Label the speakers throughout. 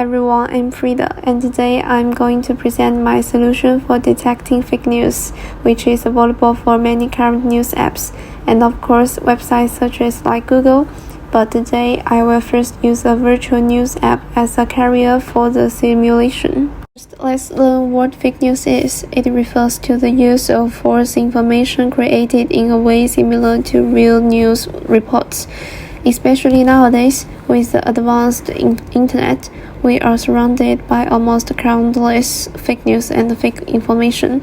Speaker 1: everyone, I'm Frida, and today I'm going to present my solution for detecting fake news, which is available for many current news apps, and of course website searches like Google. But today I will first use a virtual news app as a carrier for the simulation. First, let's learn what fake news is. It refers to the use of false information created in a way similar to real news reports. Especially nowadays, with the advanced internet, we are surrounded by almost countless fake news and fake information.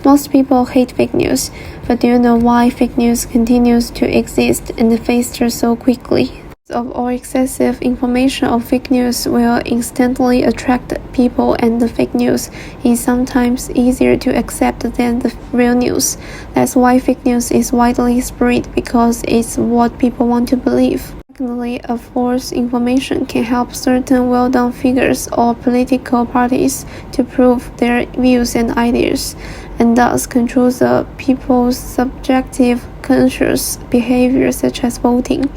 Speaker 1: Most people hate fake news, but do you know why fake news continues to exist and fester so quickly? Of all excessive information of fake news will instantly attract people, and the fake news is sometimes easier to accept than the real news. That's why fake news is widely spread, because it's what people want to believe. Secondly, a false information can help certain well-known figures or political parties to prove their views and ideas, and thus control the people's subjective conscious behavior, such as voting.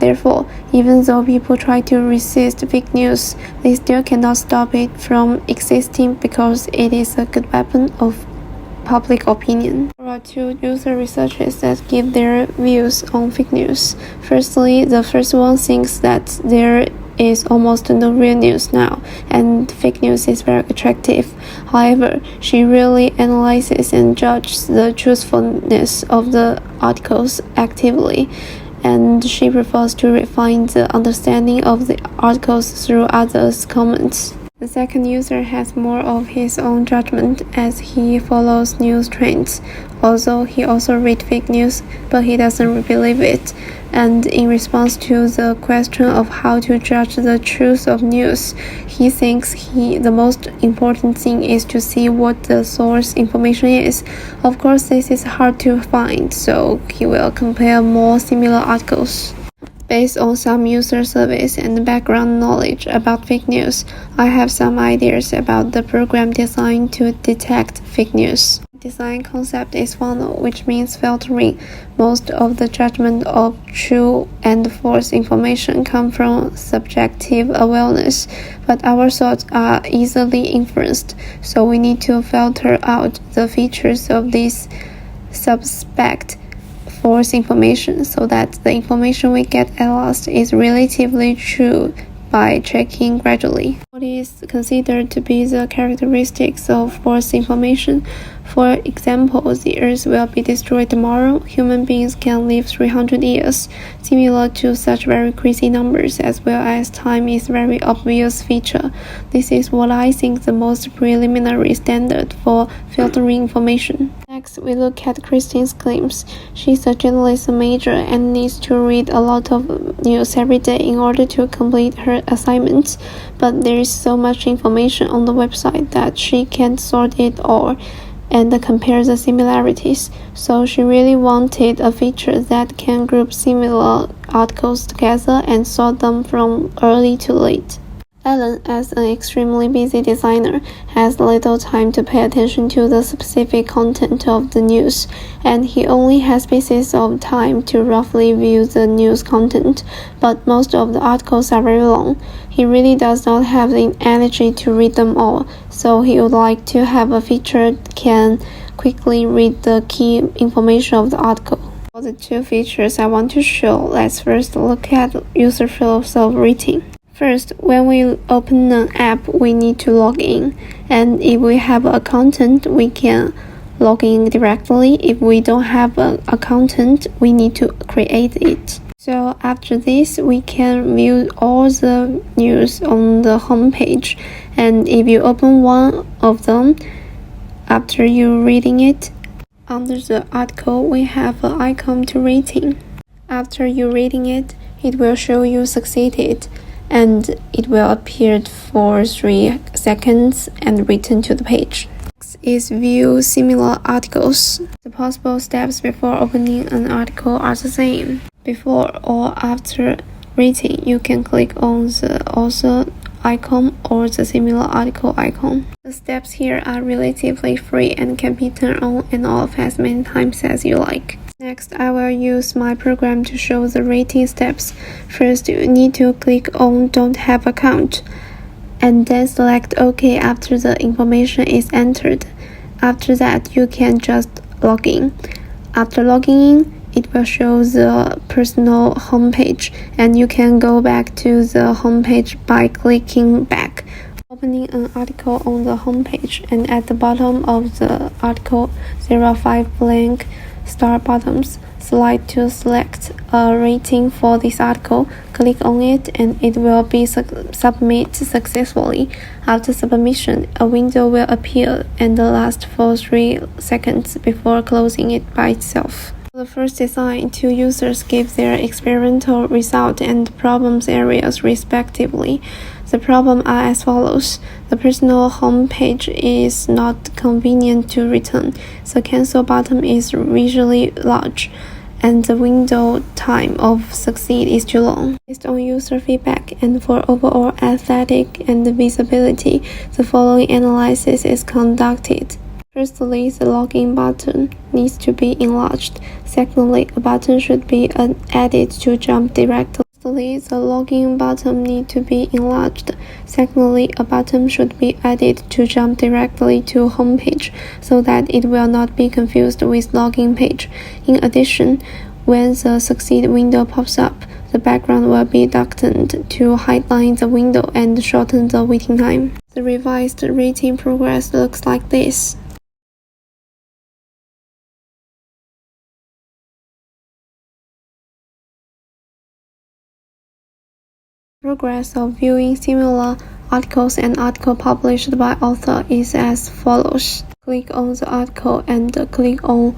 Speaker 1: Therefore, even though people try to resist fake news, they still cannot stop it from existing, because it is a good weapon of public opinion. There are two user researchers that give their views on fake news. Firstly, the first one thinks that there is almost no real news now, and fake news is very attractive. However, she really analyzes and judges the truthfulness of the articles actively, and she prefers to refine the understanding of the articles through others' comments. The second user has more of his own judgment, as he follows news trends. Although he also reads fake news, but he doesn't believe it. And in response to the question of how to judge the truth of news, he thinks the most important thing is to see what the source information is. Of course, this is hard to find, so he will compare more similar articles. Based on some user surveys and background knowledge about fake news, I have some ideas about the program designed to detect fake news. Design concept is funnel, which means filtering. Most of the judgment of true and false information come from subjective awareness, but our thoughts are easily influenced, so we need to filter out the features of this suspect false information, so that the information we get at last is relatively true by checking gradually. What is considered to be the characteristics of false information? For example, the Earth will be destroyed tomorrow. Human beings can live 300 years. Similar to such very crazy numbers, as well as time is very obvious feature. This is what I think the most preliminary standard for filtering information. Next, we look at Christine's claims. She's a journalism major and needs to read a lot of news every day in order to complete her assignments. But there is so much information on the website that she can't sort it all and compare the similarities. So she really wanted a feature that can group similar articles together and sort them from early to late. Alan, as an extremely busy designer, has little time to pay attention to the specific content of the news, and he only has pieces of time to roughly view the news content, but most of the articles are very long. He really does not have the energy to read them all, so he would like to have a feature that can quickly read the key information of the article. For the two features I want to show, let's first look at user flows of reading. First, when we open an app, we need to log in, and if we have a content, we can log in directly. If we don't have a content, we need to create it. So after this, we can view all the news on the home page, and if you open one of them, after you reading it, under the article, we have an icon to rating. After you reading it, it will show you succeeded, and it will appear for 3 seconds and return to the page. Next is view similar articles. The possible steps before opening an article are the same. Before or after reading, you can click on the author icon or the similar article icon. The steps here are relatively free and can be turned on and off as many times as you like. Next, I will use my program to show the rating steps. First, you need to click on Don't Have Account, and then select OK after the information is entered. After that, you can just log in. After logging in, it will show the personal homepage, and you can go back to the homepage by clicking back. Opening an article on the homepage, and at the bottom of the article, there are 5 blank star buttons. Slide to select a rating for this article. Click on it and it will be submit successfully. After submission, a window will appear and last for 3 seconds before closing it by itself. The first design, 2 users give their experimental result and problems areas respectively. The problems are as follows. The personal homepage is not convenient to return. The cancel button is visually large, and the window time of succeed is too long. Based on user feedback and for overall aesthetic and visibility, the following analysis is conducted. Firstly, the login button needs to be enlarged. Secondly, a button should be added to jump directly. Firstly, the login button needs to be enlarged. Secondly, a button should be added to jump directly to homepage so that it will not be confused with login page. In addition, when the succeed window pops up, the background will be darkened to highlight the window and shorten the waiting time. The revised rating progress looks like this. Progress of viewing similar articles and article published by author is as follows. Click on the article and click on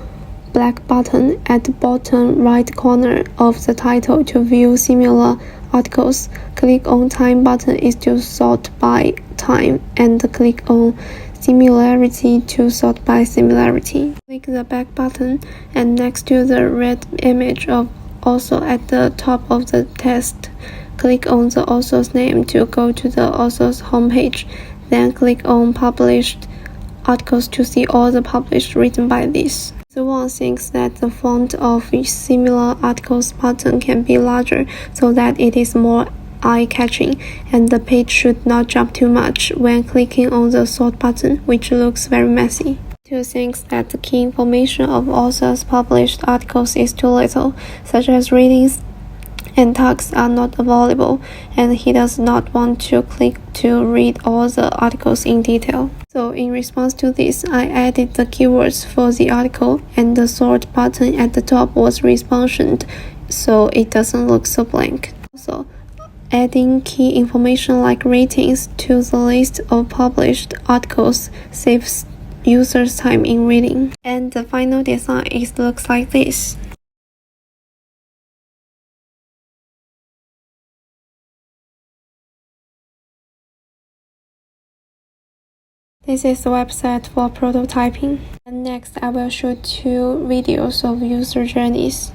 Speaker 1: black button at the bottom right corner of the title to view similar articles. Click on time button is to sort by time, and click on similarity to sort by similarity. Click the back button and next to the red image of author at the top of the text. Click on the author's name to go to the author's homepage. Then click on Published Articles to see all the published written by this. The one thinks that the font of each similar articles button can be larger so that it is more eye-catching, and the page should not jump too much when clicking on the sort button, which looks very messy. 2 thinks that the key information of authors' published articles is too little, such as ratings and tags are not available, and he does not want to click to read all the articles in detail. So in response to this, I added the keywords for the article, and the sort button at the top was responsive, so it doesn't look so blank. Also, adding key information like ratings to the list of published articles saves users time in reading. And the final design looks like this. This is the website for prototyping. And next, I will show 2 videos of user journeys.